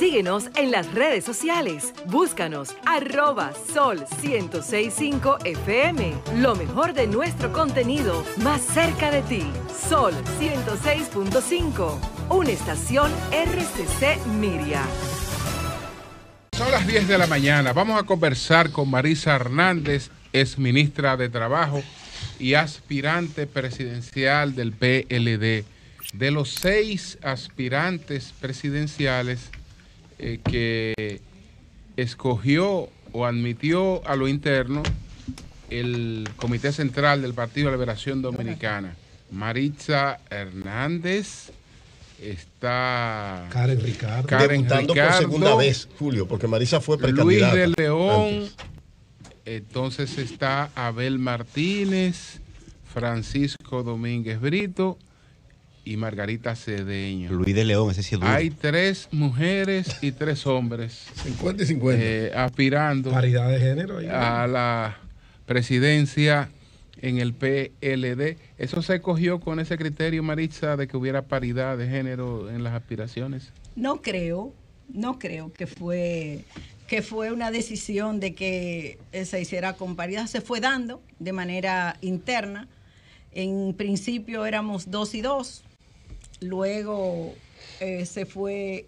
Síguenos en las redes sociales. Búscanos @Sol1065 FM. Lo mejor de nuestro contenido más cerca de ti. Sol 106.5. Una estación RCC Miria. Son las 10 de la mañana. Vamos a conversar con Marisa Hernández, ex ministra de Trabajo y aspirante presidencial del PLD. De los 6 aspirantes presidenciales que escogió o admitió a lo interno el Comité Central del Partido de Liberación Dominicana, Marisa Hernández, está Karen Ricardo, debutando por segunda vez, Julio, porque Marisa fue precandidata. Luis de León, antes. Entonces está Abel Martínez, Francisco Domínguez Brito y Margarita Cedeño. Luis de León, ese sí es duro. Hay 3 mujeres y 3 hombres 50 y 50 aspirando paridad de género ahí, a la presidencia en el PLD. ¿Eso se cogió con ese criterio, Marisa, de que hubiera paridad de género en las aspiraciones? No creo que fue una decisión de que se hiciera con paridad. Se fue dando de manera interna. En principio éramos 2 y 2. Luego se fue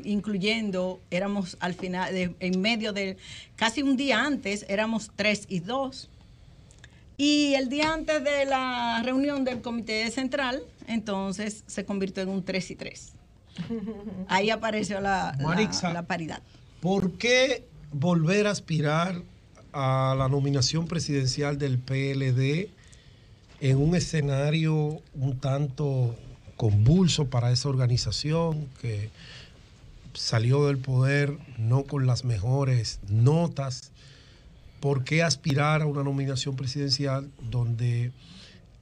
incluyendo, éramos al final, en medio de, casi un día antes, éramos 3 y 2. Y el día antes de la reunión del Comité Central, entonces se convirtió en un 3 y 3. Ahí apareció la paridad. ¿Por qué volver a aspirar a la nominación presidencial del PLD en un escenario un tanto convulso para esa organización que salió del poder no con las mejores notas? ¿Por qué aspirar a una nominación presidencial donde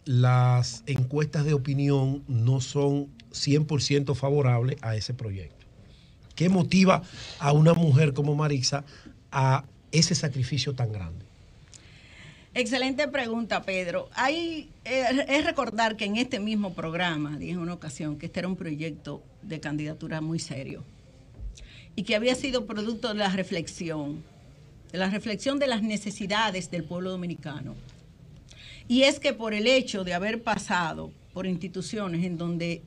las encuestas de opinión no son 100% favorables a ese proyecto? ¿Qué motiva a una mujer como Marisa a ese sacrificio tan grande? Excelente pregunta, Pedro. Es recordar que en este mismo programa dije en una ocasión que este era un proyecto de candidatura muy serio y que había sido producto de la reflexión de las necesidades del pueblo dominicano. Y es que por el hecho de haber pasado por instituciones en donde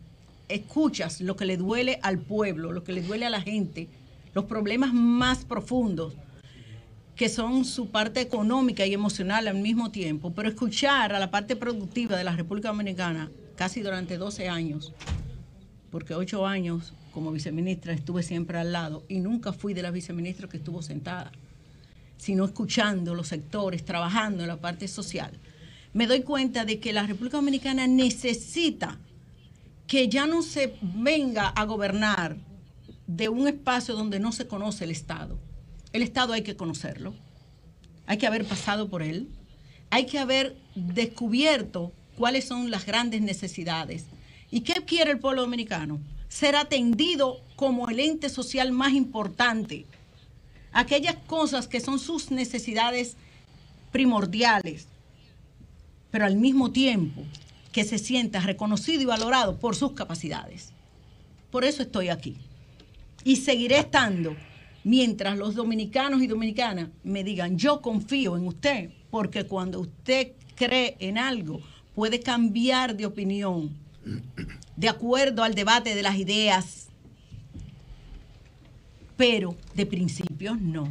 escuchas lo que le duele al pueblo, lo que le duele a la gente, los problemas más profundos, que son su parte económica y emocional al mismo tiempo, pero escuchar a la parte productiva de la República Dominicana casi durante 12 años, porque 8 años como viceministra estuve siempre al lado y nunca fui de las viceministras que estuvo sentada, sino escuchando los sectores, trabajando en la parte social. Me doy cuenta de que la República Dominicana necesita que ya no se venga a gobernar de un espacio donde no se conoce el Estado. El Estado hay que conocerlo, hay que haber pasado por él, hay que haber descubierto cuáles son las grandes necesidades. ¿Y qué quiere el pueblo dominicano? Ser atendido como el ente social más importante. Aquellas cosas que son sus necesidades primordiales, pero al mismo tiempo que se sienta reconocido y valorado por sus capacidades. Por eso estoy aquí. Y seguiré estando mientras los dominicanos y dominicanas me digan, yo confío en usted, porque cuando usted cree en algo, puede cambiar de opinión de acuerdo al debate de las ideas, pero de principios no.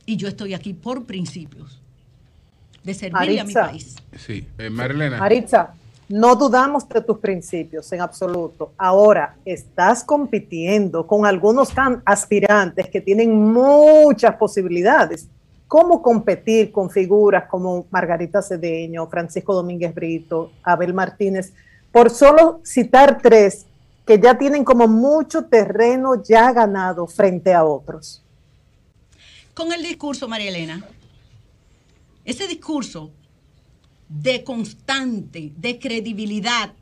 Y yo estoy aquí por principios, de servirle a mi país. Sí, Marilena. Maritza, no dudamos de tus principios en absoluto. Ahora, estás compitiendo con algunos aspirantes que tienen muchas posibilidades. ¿Cómo competir con figuras como Margarita Cedeño, Francisco Domínguez Brito, Abel Martínez, por solo citar 3 que ya tienen como mucho terreno ya ganado frente a otros? Con el discurso, María Elena, ese discurso de constante, de credibilidad,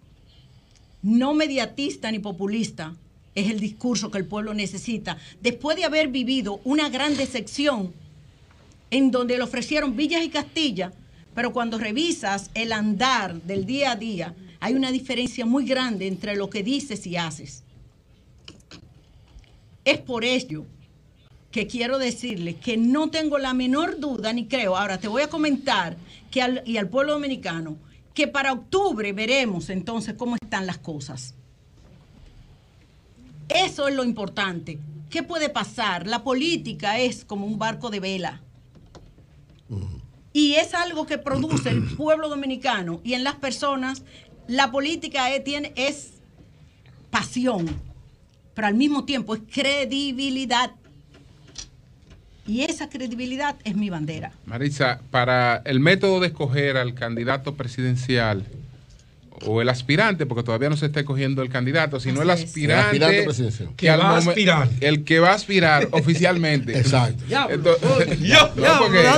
no mediatista ni populista, es el discurso que el pueblo necesita. Después de haber vivido una gran decepción en donde le ofrecieron villas y Castilla, pero cuando revisas el andar del día a día, hay una diferencia muy grande entre lo que dices y haces. Es por ello que quiero decirles que no tengo la menor duda ni creo. Ahora te voy a comentar que al pueblo dominicano que para octubre veremos entonces cómo están las cosas. Eso es lo importante. ¿Qué puede pasar? La política es como un barco de vela. Y es algo que produce el pueblo dominicano y en las personas. La política es pasión, pero al mismo tiempo es credibilidad. Y esa credibilidad es mi bandera. Marisa, para el método de escoger al candidato presidencial o el aspirante, porque todavía no se está escogiendo el candidato, sino el aspirante presidencial. que el que va a aspirar oficialmente. Exacto. Todavía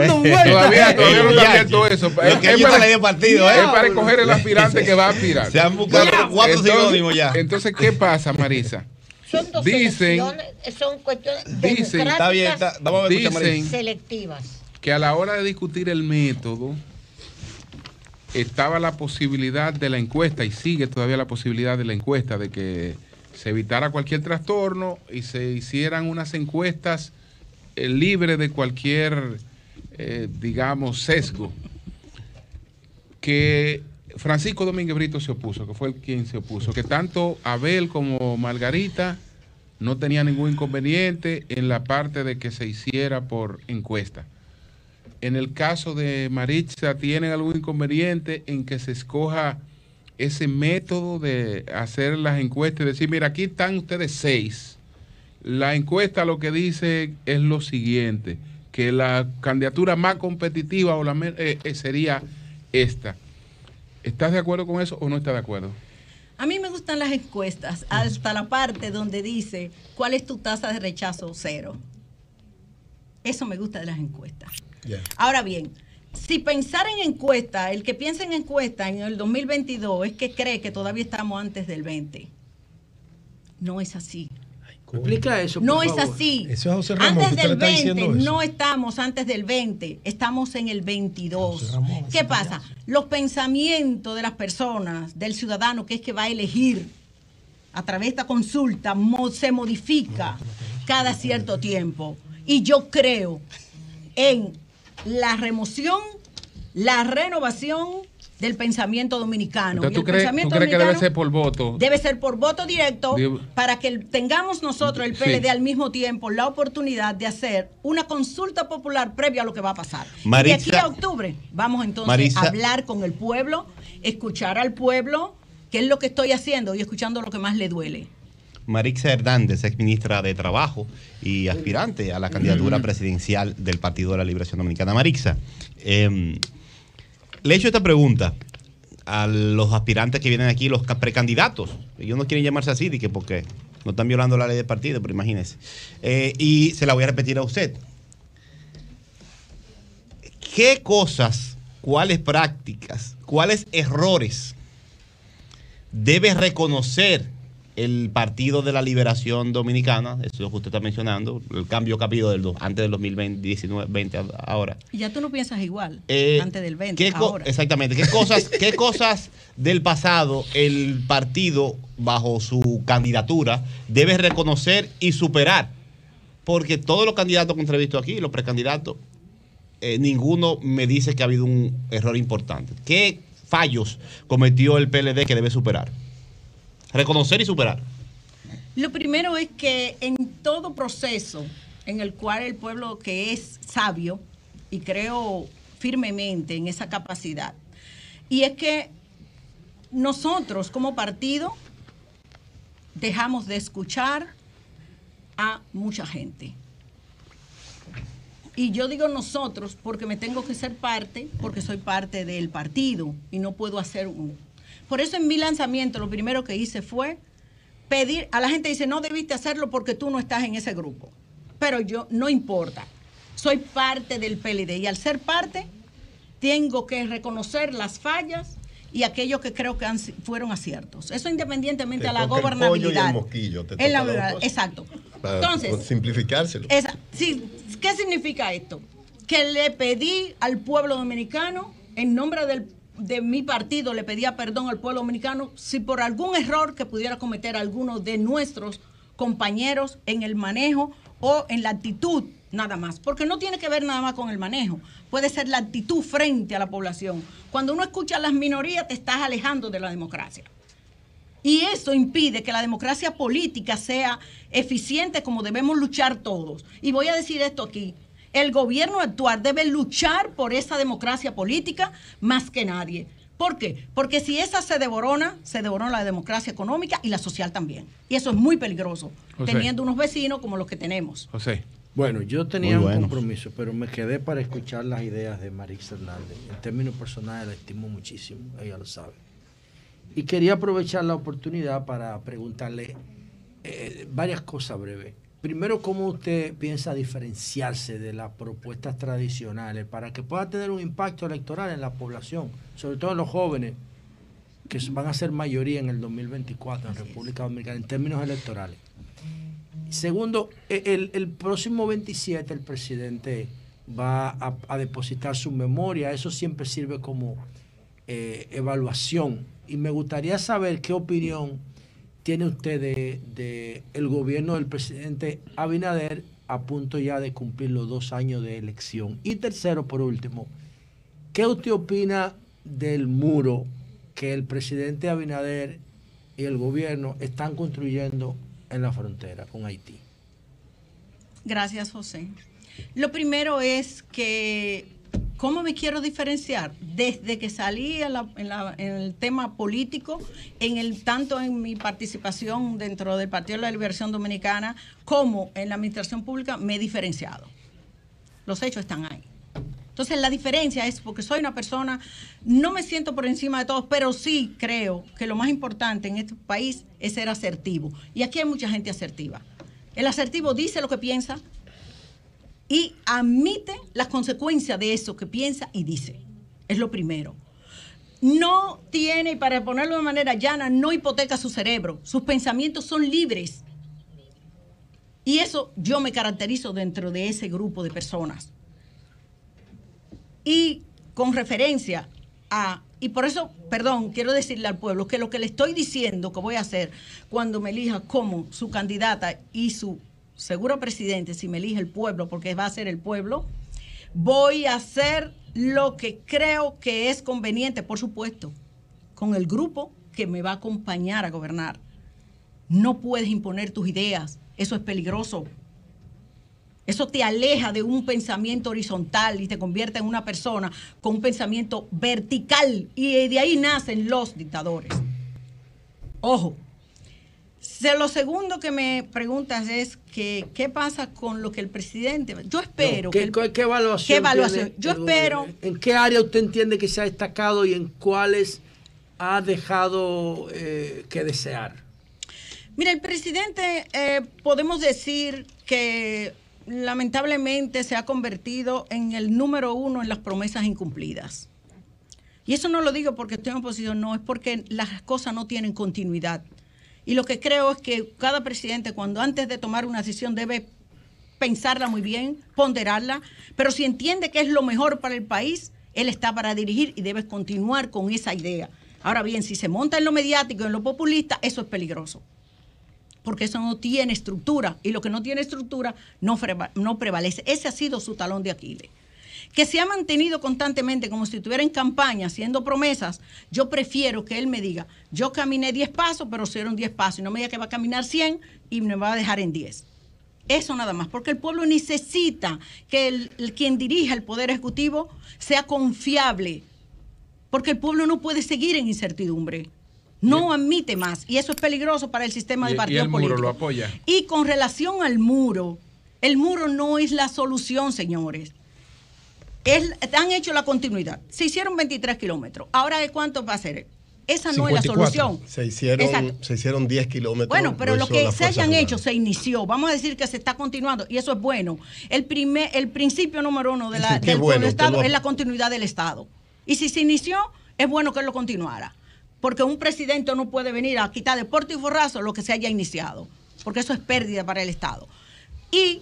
no está abierto eso. Es para escoger el aspirante que va a aspirar. Se han buscado 4 sinónimos ya. Entonces, ¿qué pasa, Marisa? Son dos elecciones, son cuestiones democráticas, selectivas. Que a la hora de discutir el método estaba la posibilidad de la encuesta y sigue todavía la posibilidad de la encuesta de que se evitara cualquier trastorno y se hicieran unas encuestas libres de cualquier, digamos, sesgo. Que Francisco Domínguez Brito se opuso, que fue quien se opuso, que tanto Abel como Margarita no tenían ningún inconveniente en la parte de que se hiciera por encuesta. En el caso de Maritza, ¿tienen algún inconveniente en que se escoja ese método de hacer las encuestas y decir, mira, aquí están ustedes 6? La encuesta lo que dice es lo siguiente, que la candidatura más competitiva sería esta. ¿Estás de acuerdo con eso o no estás de acuerdo? A mí me gustan las encuestas, hasta la parte donde dice cuál es tu tasa de rechazo 0. Eso me gusta de las encuestas. Yeah. Ahora bien, si pensar en encuesta, el que piensa en encuesta en el 2022 es que cree que todavía estamos antes del 20. No es así. Explica eso, por no favor. Es así. Eso es José Ramón, antes del 20, no estamos antes del 20, estamos en el 22. Ramón, ¿qué pasa? Los pensamientos de las personas, del ciudadano, que es que va a elegir a través de esta consulta, se modifica cada cierto tiempo. Y yo creo en la remoción, la renovación del pensamiento dominicano. Entonces, ¿tú crees que debe ser por voto? Debe ser por voto directo para que tengamos nosotros, el PLD, al mismo tiempo la oportunidad de hacer una consulta popular previa a lo que va a pasar. Maritza, y de aquí a octubre vamos entonces a hablar con el pueblo, escuchar al pueblo, qué es lo que estoy haciendo y escuchando lo que más le duele. Marixa Hernández, ex ministra de Trabajo y aspirante a la candidatura presidencial del Partido de la Liberación Dominicana. Marixa, le he hecho esta pregunta a los aspirantes que vienen aquí, los precandidatos. Ellos no quieren llamarse así, porque no están violando la ley del partido, pero imagínense. Y se la voy a repetir a usted. ¿Qué cosas, cuáles prácticas, cuáles errores debe reconocer el Partido de la Liberación Dominicana? Eso es lo que usted está mencionando, el cambio que ha habido antes del 2019 ahora. Y ya tú no piensas igual antes del 20, ahora. Exactamente. ¿Qué cosas del pasado el partido, bajo su candidatura, debe reconocer y superar? Porque todos los candidatos que entrevisto aquí, los precandidatos, ninguno me dice que ha habido un error importante. ¿Qué fallos cometió el PLD que debe superar? Reconocer y superar. Lo primero es que en todo proceso en el cual el pueblo, que es sabio, y creo firmemente en esa capacidad, y es que nosotros como partido dejamos de escuchar a mucha gente. Y yo digo nosotros porque me tengo que ser parte, porque soy parte del partido y no puedo hacer uno. Por eso en mi lanzamiento lo primero que hice fue pedir a la gente, dice, no debiste hacerlo porque tú no estás en ese grupo. Pero yo, no importa, soy parte del PLD y al ser parte tengo que reconocer las fallas y aquellos que creo que fueron aciertos. Eso independientemente a la gobernabilidad. El mosquillo, exacto. Para entonces, simplificárselo. ¿Qué significa esto? Que le pedí al pueblo dominicano, en nombre de mi partido, le pedía perdón al pueblo dominicano si por algún error que pudiera cometer alguno de nuestros compañeros en el manejo o en la actitud nada más, porque no tiene que ver nada más con el manejo, puede ser la actitud frente a la población. Cuando uno escucha a las minorías te estás alejando de la democracia. Y eso impide que la democracia política sea eficiente como debemos luchar todos. Y voy a decir esto aquí. El gobierno actual debe luchar por esa democracia política más que nadie. ¿Por qué? Porque si esa se devorona la democracia económica y la social también. Y eso es muy peligroso, José, teniendo unos vecinos como los que tenemos. José. Bueno, yo tenía un compromiso, pero me quedé para escuchar las ideas de Marisa Hernández. En términos personales la estimo muchísimo, ella lo sabe. Y quería aprovechar la oportunidad para preguntarle varias cosas breves. Primero, ¿cómo usted piensa diferenciarse de las propuestas tradicionales para que pueda tener un impacto electoral en la población, sobre todo en los jóvenes, que van a ser mayoría en el 2024 en República Dominicana en términos electorales? Segundo, el próximo 27 el presidente va a depositar su memoria. Eso siempre sirve como evaluación. Y me gustaría saber qué opinión tiene usted de el gobierno del presidente Abinader a punto ya de cumplir los 2 años de elección. Y tercero, por último, ¿qué usted opina del muro que el presidente Abinader y el gobierno están construyendo en la frontera con Haití? Gracias, José. Lo primero es que, ¿cómo me quiero diferenciar? Desde que salí en el tema político, tanto en mi participación dentro del Partido de la Liberación Dominicana como en la administración pública, me he diferenciado. Los hechos están ahí. Entonces, la diferencia es porque soy una persona, no me siento por encima de todos, pero sí creo que lo más importante en este país es ser asertivo. Y aquí hay mucha gente asertiva. El asertivo dice lo que piensa y admite las consecuencias de eso que piensa y dice. Es lo primero. No tiene, para ponerlo de manera llana, no hipoteca su cerebro. Sus pensamientos son libres. Y eso yo me caracterizo dentro de ese grupo de personas. Y con referencia a, y por eso, perdón, quiero decirle al pueblo que lo que le estoy diciendo que voy a hacer cuando me elija como su candidata y su seguro presidente, si me elige el pueblo, porque va a ser el pueblo, voy a hacer lo que creo que es conveniente, por supuesto, con el grupo que me va a acompañar a gobernar. No puedes imponer tus ideas, eso es peligroso. Eso te aleja de un pensamiento horizontal y te convierte en una persona con un pensamiento vertical. Y de ahí nacen los dictadores. Ojo. Lo segundo que me preguntas es que, ¿qué pasa con lo que el presidente... Yo espero... ¿Qué evaluación? Yo espero... ¿En qué área usted entiende que se ha destacado y en cuáles ha dejado que desear? Mira, el presidente, podemos decir que lamentablemente se ha convertido en el número 1 en las promesas incumplidas. Y eso no lo digo porque estoy en oposición, no, es porque las cosas no tienen continuidad. Y lo que creo es que cada presidente, cuando antes de tomar una decisión, debe pensarla muy bien, ponderarla, pero si entiende que es lo mejor para el país, él está para dirigir y debe continuar con esa idea. Ahora bien, si se monta en lo mediático, en lo populista, eso es peligroso. Porque eso no tiene estructura, y lo que no tiene estructura no prevalece. Ese ha sido su talón de Aquiles. Que se ha mantenido constantemente como si estuviera en campaña haciendo promesas. Yo prefiero que él me diga, yo caminé 10 pasos, pero fueron 10 pasos, y no me diga que va a caminar 100 y me va a dejar en 10. Eso nada más, porque el pueblo necesita que quien dirija el Poder Ejecutivo sea confiable, porque el pueblo no puede seguir en incertidumbre. No admite más, y eso es peligroso para el sistema de partido político. ¿Y el muro lo apoya? Y con relación al muro, el muro no es la solución, señores. Han hecho la continuidad. Se hicieron 23 kilómetros. Ahora, ¿cuánto va a ser? Esa no 54. Es la solución. Se hicieron 10 kilómetros. Bueno, pero lo que se hayan hecho se inició. Vamos a decir que se está continuando, y eso es bueno. El principio número 1 del Estado es la continuidad del Estado. Y si se inició, es bueno que él lo continuara. Porque un presidente no puede venir a quitar de porte y forrazo lo que se haya iniciado, porque eso es pérdida para el Estado. Y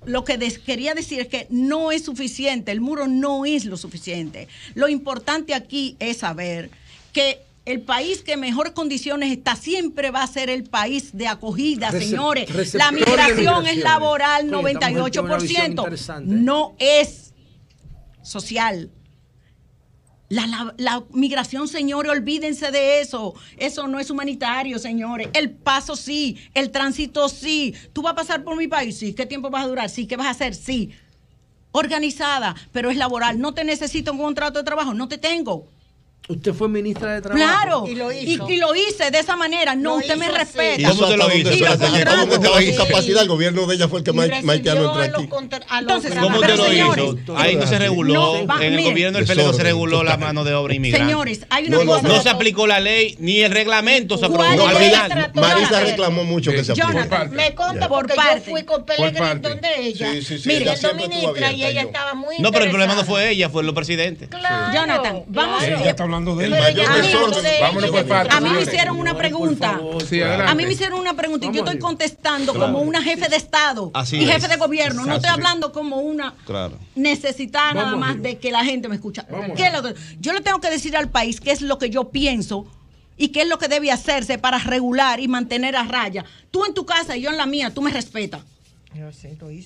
lo que quería decir es que no es suficiente, el muro no es lo suficiente. Lo importante aquí es saber que el país que mejor condiciones está siempre va a ser el país de acogida, señores. La migración es laboral, 98%. No es social. La migración, señores, olvídense de eso. Eso no es humanitario, señores. El paso sí, el tránsito sí. ¿Tú vas a pasar por mi país? Sí. ¿Qué tiempo vas a durar? Sí. ¿Qué vas a hacer? Sí. Organizada, pero es laboral. No te necesito un contrato de trabajo, no te tengo. Usted fue ministra de Trabajo. Claro. Y lo hizo. Y lo hice de esa manera. No, usted me respeta. ¿Y cómo te lo hizo? ¿Cómo que estaba en capacidad? El gobierno de ella fue el que más haitiano entró aquí. Entonces, ¿cómo te lo hizo? Ahí no se reguló. En el gobierno del PLD no se reguló la mano de obra inmigrante. Señores, hay una cosa. No se aplicó la ley, ni el reglamento se aprobó. Al final, Marisa reclamó mucho que se aplique. Me conta porque yo fui con Pellegrini donde ella. Mire, siendo ministra y ella estaba muy interesada. No, pero el problema no fue ella, fue los presidentes. Jonathan, vamos a ver. Ella está hablando de él. Vámonos por partes. A mí me hicieron una pregunta. A mí me hicieron una pregunta y yo estoy contestando como una jefe de Estado y jefe de gobierno. No estoy hablando como una necesitada nada más de que la gente me escucha. Yo le tengo que decir al país qué es lo que yo pienso y qué es lo que debe hacerse para regular y mantener a raya. Tú en tu casa y yo en la mía, tú me respetas.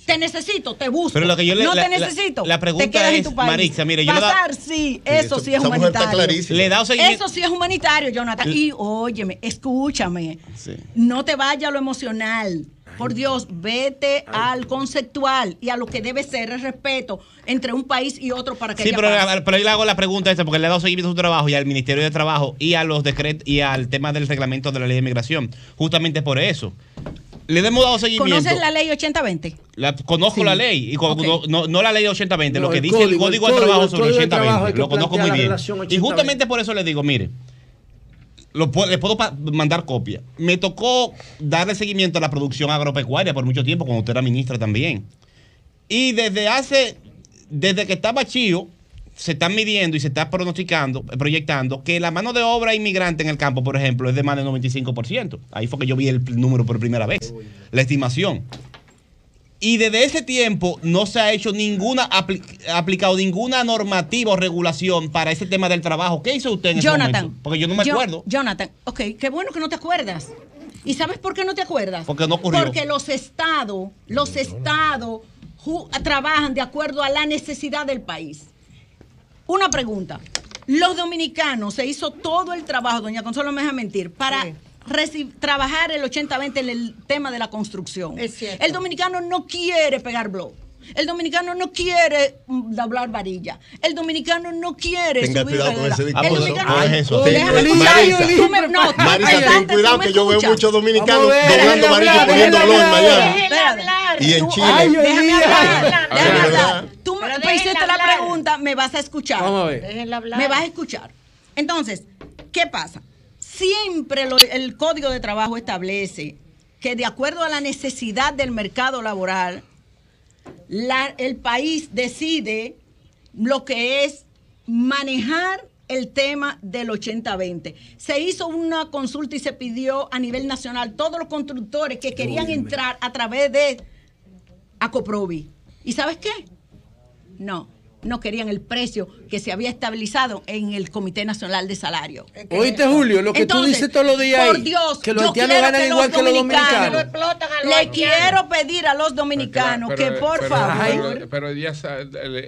Te necesito, te busco. Pero lo que yo no te necesito. La pregunta es, Marixa, mire, yo pasar, sí, eso sí es humanitario. Le da eso sí es humanitario, Jonathan. Y óyeme, escúchame. Sí. No te vayas a lo emocional. Por Dios, vete al conceptual y a lo que debe ser el respeto entre un país y otro para que sí, pero yo le hago la pregunta esta porque le he dado seguimiento a su trabajo y al Ministerio de Trabajo y a los decretos y al tema del reglamento de la ley de migración. Justamente por eso. Le hemos dado seguimiento. ¿Conoces la ley 8020? Conozco la ley. Y no la ley 8020, lo que dice el Código de Trabajo sobre 8020. Lo conozco muy bien. Y justamente por eso le digo, mire, le puedo mandar copia. Me tocó darle seguimiento a la producción agropecuaria por mucho tiempo, cuando usted era ministra también. Y desde que estaba Chío, se están midiendo y se está proyectando que la mano de obra inmigrante en el campo, por ejemplo, es de más del 95%. Ahí fue que yo vi el número por primera vez, la estimación. Y desde ese tiempo no se ha hecho aplicado ninguna normativa o regulación para ese tema del trabajo. ¿Qué hizo usted en ese momento? Porque yo no me acuerdo. Jonathan, ok, qué bueno que no te acuerdas. ¿Y sabes por qué no te acuerdas? Porque no ocurrió. Porque los estados trabajan de acuerdo a la necesidad del país. Una pregunta. Los dominicanos se hizo todo el trabajo, doña Consuelo me deja mentir, para trabajar el 80-20 en el tema de la construcción. Es cierto. El dominicano no quiere pegar blog. El dominicano no quiere doblar varilla. El dominicano no quiere subir. Cuidado con ese el dominicano Marisa, ten cuidado que yo veo muchos dominicanos doblando varilla y poniendo blog en Miami. Y en Chile. Déjame hablar. Tú me hiciste la pregunta, me vas a escuchar. Vamos a ver. Me vas a escuchar. Entonces, ¿qué pasa? Siempre el Código de Trabajo establece que de acuerdo a la necesidad del mercado laboral, el país decide lo que es manejar el tema del 80-20. Se hizo una consulta y se pidió a nivel nacional todos los constructores que querían entrar a través de Acoprovi. ¿Y sabes qué? No querían el precio que se había estabilizado en el Comité Nacional de Salario. Oíste, Julio, lo que tú dices todos los días por ahí, Dios, que los haitianos ganan igual que los dominicanos. Le quiero pedir a los dominicanos que por favor... Pero ya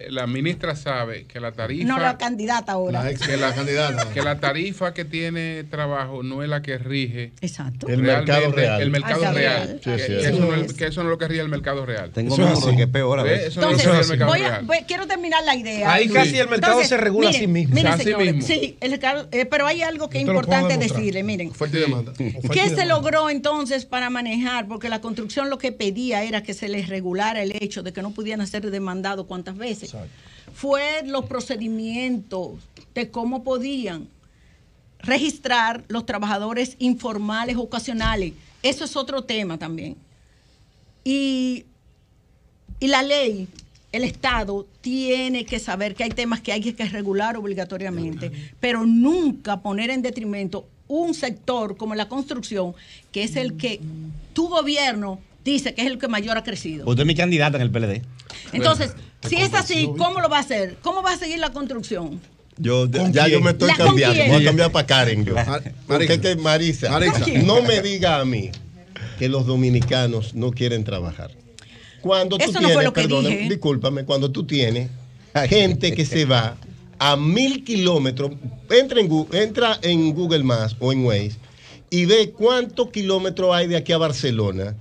la ministra sabe que la tarifa... No, la candidata ahora. Que la tarifa que tiene trabajo no es la que rige... Exacto. El mercado real. El mercado real. Que eso no es lo que rige el mercado real. Tengo miedo que es peor a veces. Entonces, quiero terminar la idea. Ahí casi el mercado se regula a sí mismo. Miren, señores, sí, pero hay algo que es importante decirle. Miren, ¿qué se logró entonces para manejar? Porque la construcción lo que pedía era que se les regulara el hecho de que no pudieran ser demandados cuántas veces. Exacto. Fue los procedimientos de cómo podían registrar los trabajadores informales ocasionales. Eso es otro tema también. Y la ley, el Estado tiene que saber que hay temas que hay que regular obligatoriamente, pero nunca poner en detrimento un sector como la construcción, que es el que tu gobierno dice que es el que mayor ha crecido. Usted es mi candidata en el PLD. Entonces, si es así, ¿cómo lo va a hacer? ¿Cómo va a seguir la construcción? Yo me estoy cambiando. Voy a cambiar para Karen. Porque es que Marisa, no me diga a mí que los dominicanos no quieren trabajar. Cuando tú tienes, discúlpame, cuando tú tienes gente que se va a 1000 kilómetros, entra en Google Maps o en Waze y ve cuántos kilómetros hay de aquí a Barcelona.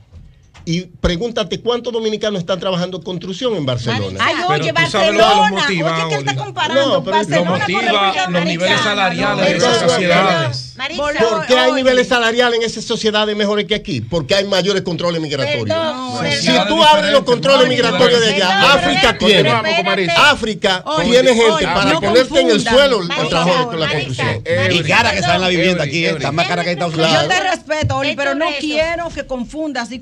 Y pregúntate cuántos dominicanos están trabajando en construcción en Barcelona. Ay, oye, Barcelona. Oye, ¿qué está comparando? No, pero lo motiva los niveles salariales de esas sociedades. ¿Por qué hay niveles salariales en esas sociedades mejores que aquí? Porque hay mayores controles migratorios. Si tú abres los controles migratorios de allá, África tiene gente para ponerte en el suelo el trabajo de la construcción. Y cara que sale en la vivienda aquí, está más cara que Estados Unidos. Yo te respeto, Oli, pero no quiero que confundas y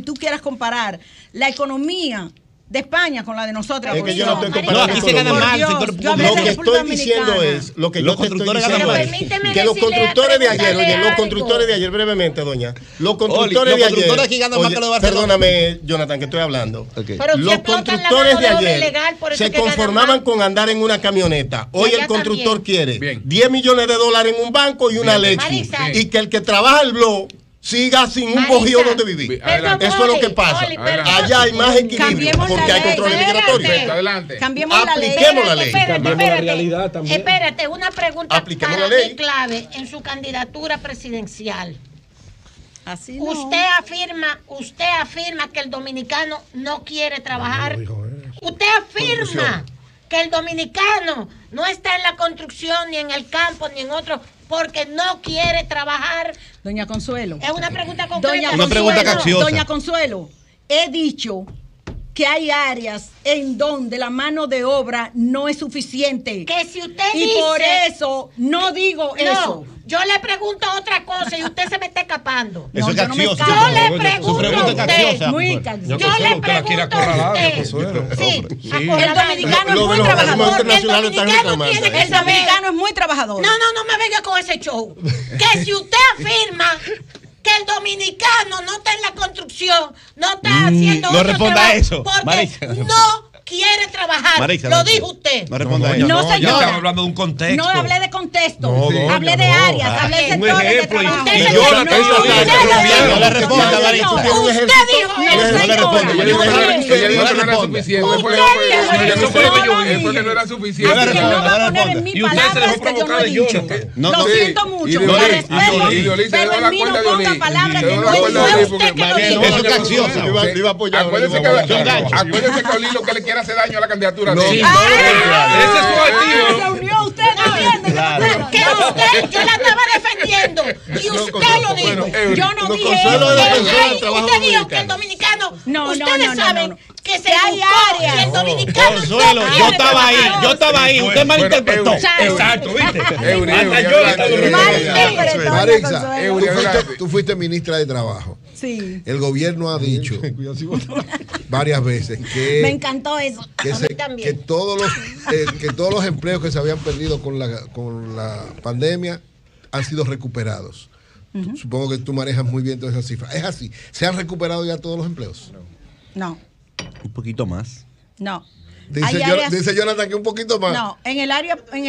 tú quieras comparar la economía de España con la de nosotros. Es que yo no estoy comparando. Aquí se gana mal. Lo que estoy diciendo es, lo que yo te estoy diciendo es que los constructores de ayer, oye, los constructores de ayer, brevemente, doña, los constructores de ayer, perdóname, Jonathan, que estoy hablando. Los constructores de ayer se conformaban con andar en una camioneta. Hoy el constructor quiere $10 millones en un banco y una Lexus. Y que el que trabaja el blog siga sin un bojío donde vivir. Eso es lo que pasa. Allá hay más equilibrio porque hay controles migratorios. Adelante. Apliquemos la ley. Cambiemos la realidad también. Espérate, una pregunta para mí clave en su candidatura presidencial. Así usted afirma que el dominicano no quiere trabajar. Usted afirma que el dominicano no está en la construcción, ni en el campo, ni en otro, porque no quiere trabajar. Doña Consuelo. Es una pregunta concreta. Una pregunta capciosa. Doña Consuelo, he dicho que hay áreas en donde la mano de obra no es suficiente. Que si usted dice... Y por eso no digo eso. Yo le pregunto otra cosa y usted se me está escapando. Eso es capcioso. Yo le pregunto a usted. Muy capcioso. Yo le pregunto a usted. Sí. El dominicano es muy trabajador. El dominicano es muy trabajador. No me venga con ese show. Que si usted afirma que el dominicano no está en la construcción, no está haciendo no responda a eso, porque Marisa, no quiere trabajar. Marisa, lo dijo usted. No responda a eso. No, señora. Estamos hablando de un contexto. No hablé de contexto. Hablé de áreas, hablé de sectores de trabajo. No le responda, Marisa. Usted dijo eso. No le responda. Ella dijo que no era suficiente. Fue que no era suficiente. Así que no va a poner en mi palabras que yo no he dicho. Lo siento mucho. Lo respeto. Pero en mí no ponga palabras que no he dicho. Usted que lo dijo. Eso es capciosa. Acuérdense que Oli lo que le quiere hacer daño a la candidatura. Sí. Ese es su objetivo. Se unió usted también. Que usted, yo la estaba defendiendo y usted lo dijo. Yo no dije eso. Usted dijo que el dominicano, ustedes saben que se hay áreas y el dominicano. Consuelo, yo estaba ahí, usted malinterpretó. Exacto, ¿viste? Marisa, tú fuiste ministra de Trabajo. Sí. El gobierno ha dicho varias veces que me encantó eso. Que todos los empleos que se habían perdido con la pandemia han sido recuperados. Supongo que tú manejas muy bien todas esas cifras. ¿Es así? ¿Se han recuperado ya todos los empleos? No. Un poquito más. No. Dice Jonathan que un poquito más. No, en el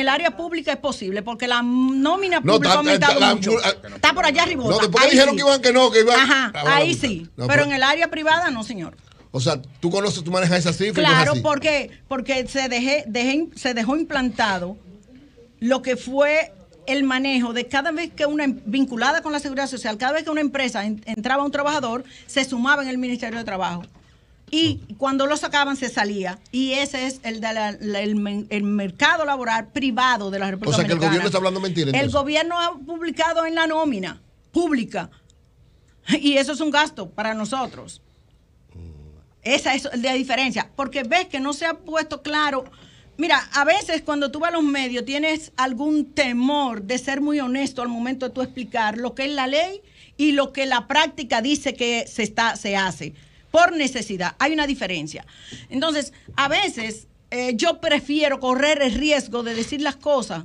área pública es posible porque la nómina pública ha aumentado mucho. Está por allá arriba. No, después dijeron que iban que no, que iban. Ajá, ahí sí. No, pero en el área privada no, señor. O sea, tú manejas esas cifras. Claro, porque se dejó implantado lo que fue el manejo de cada vez que vinculada con la seguridad social, cada vez que una empresa entraba un trabajador, se sumaba en el Ministerio de Trabajo. Y cuando lo sacaban se salía. Y ese es el mercado laboral privado de la República Dominicana. O sea que el gobierno está hablando mentira. El gobierno ha publicado en la nómina pública. Y eso es un gasto para nosotros. Esa es la diferencia. Porque ves que no se ha puesto claro. Mira, a veces cuando tú vas a los medios tienes algún temor de ser muy honesto al momento de tú explicar lo que es la ley y lo que la práctica dice que se hace. Por necesidad, hay una diferencia. Entonces, a veces yo prefiero correr el riesgo de decir las cosas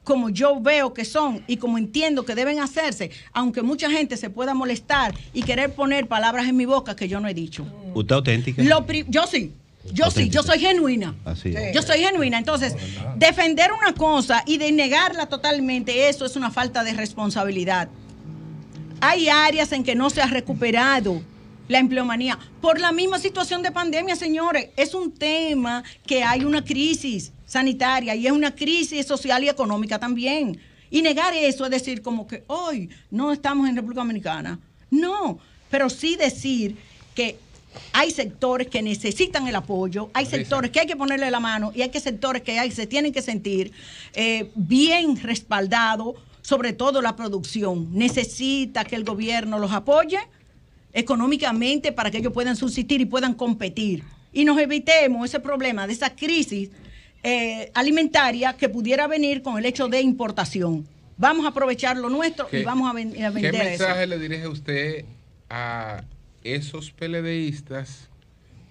como yo veo que son y como entiendo que deben hacerse, aunque mucha gente se pueda molestar y querer poner palabras en mi boca que yo no he dicho. ¿Usted auténtica? Yo sí. Yo sí, yo soy genuina. Así es. Yo soy genuina. Entonces, defender una cosa y denegarla totalmente, eso es una falta de responsabilidad. Hay áreas en que no se ha recuperado la empleomanía por la misma situación de pandemia, señores. Es un tema que hay una crisis sanitaria y es una crisis social y económica también. Y negar eso es decir como que hoy no estamos en República Dominicana. No, pero sí decir que hay sectores que necesitan el apoyo, hay sectores que hay que ponerle la mano y hay sectores que se tienen que sentir bien respaldados, sobre todo la producción. Necesita que el gobierno los apoye económicamente para que ellos puedan subsistir y puedan competir. Y nos evitemos ese problema de esa crisis alimentaria que pudiera venir con el hecho de importación. Vamos a aprovechar lo nuestro y vamos a vender eso. ¿Qué mensaje le dirige usted a esos PLDistas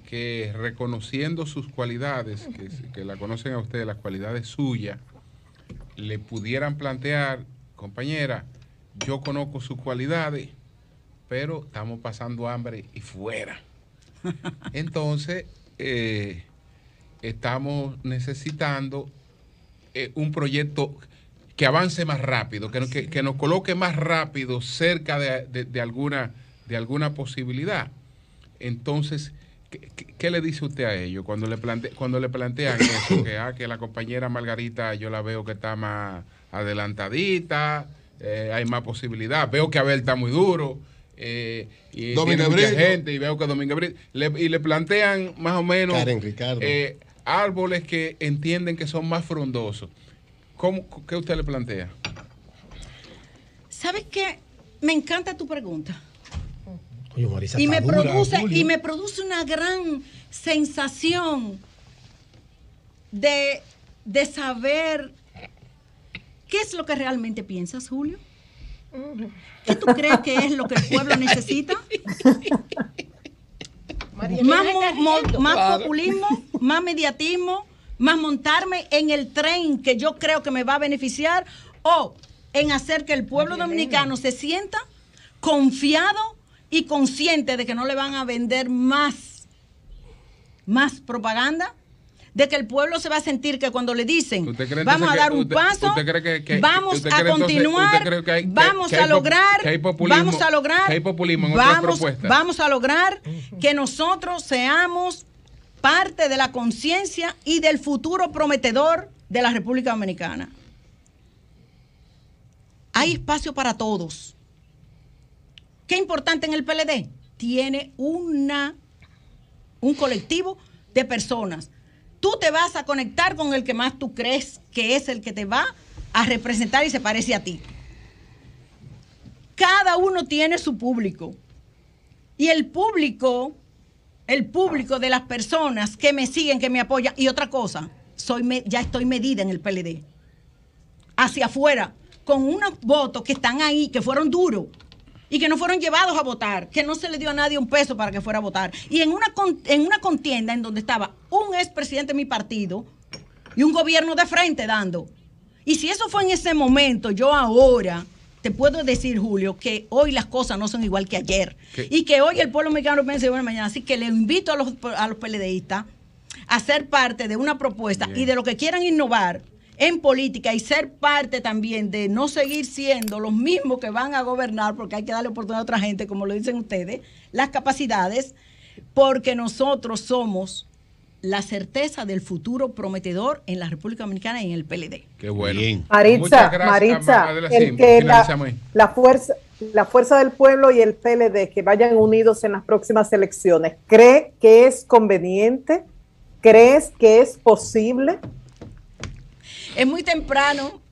que, reconociendo sus cualidades, que la conocen a usted, las cualidades suyas, le pudieran plantear, compañera, yo conozco sus cualidades, pero estamos pasando hambre y fuera? Entonces, estamos necesitando un proyecto que avance más rápido, que nos coloque más rápido cerca de alguna posibilidad. Entonces, ¿qué le dice usted a ellos cuando le plantean eso? Que la compañera Margarita yo la veo que está más adelantadita, hay más posibilidad, veo que Abel está muy duro, y tiene mucha gente, y veo que Domingo Brito, y le plantean más o menos árboles que entienden que son más frondosos. ¿Qué usted le plantea? ¿Sabes qué? Me encanta tu pregunta. Oye, Marisa, y me produce una gran sensación de saber qué es lo que realmente piensas, Julio. ¿Qué tú crees que es lo que el pueblo necesita? Más populismo, más mediatismo, más montarme en el tren que yo creo que me va a beneficiar, o en hacer que el pueblo dominicano se sienta confiado y consciente de que no le van a vender más propaganda, de que el pueblo se va a sentir que cuando le dicen vamos a dar un paso, vamos a continuar, vamos a lograr que nosotros seamos parte de la conciencia y del futuro prometedor de la República Dominicana. Hay espacio para todos. ¿Qué importante en el PLD? Tiene un colectivo de personas. Tú te vas a conectar con el que más tú crees que es el que te va a representar y se parece a ti. Cada uno tiene su público. Y el público de las personas que me siguen, que me apoyan. Y otra cosa, ya estoy medida en el PLD. Hacia afuera, con unos votos que están ahí, que fueron duros y que no fueron llevados a votar, que no se le dio a nadie un peso para que fuera a votar. Y en una contienda en donde estaba un expresidente de mi partido y un gobierno de frente dando. Y si eso fue en ese momento, yo ahora te puedo decir, Julio, que hoy las cosas no son igual que ayer. Y que hoy el pueblo mexicano piensa igual mañana. Así que le invito a los PLDistas a ser parte de una propuesta y de lo que quieran innovar en política y ser parte también de no seguir siendo los mismos que van a gobernar, porque hay que darle oportunidad a otra gente, como lo dicen ustedes, las capacidades, porque nosotros somos la certeza del futuro prometedor en la República Dominicana y en el PLD. Qué bueno. Maritza, la fuerza del pueblo y el PLD que vayan unidos en las próximas elecciones, ¿cree que es conveniente? ¿Crees que es posible? Es muy temprano,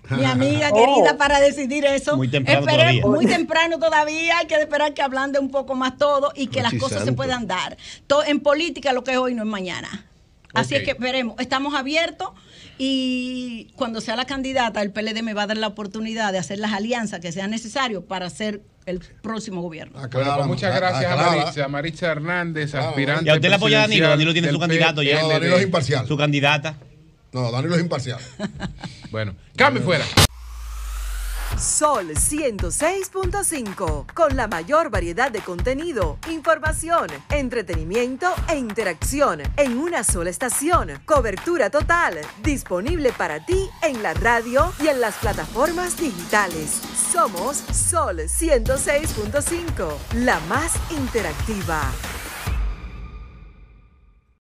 mi amiga querida, para decidir eso. Muy temprano todavía. Hay que esperar que ablande un poco más todo y que las cosas se puedan dar. En política lo que es hoy no es mañana. Así es que veremos. Estamos abiertos y cuando sea la candidata, el PLD me va a dar la oportunidad de hacer las alianzas que sean necesarias para hacer el próximo gobierno. Bueno, pues muchas gracias a Maritza Hernández, aspirante. ¿Y a usted le apoya a Danilo? Danilo tiene su candidato ya. Danilo es imparcial. Su candidata. No, Danilo es imparcial. Bueno, cambio fuera. Sol 106.5, con la mayor variedad de contenido, información, entretenimiento e interacción en una sola estación. Cobertura total, disponible para ti en la radio y en las plataformas digitales. Somos Sol 106.5, la más interactiva.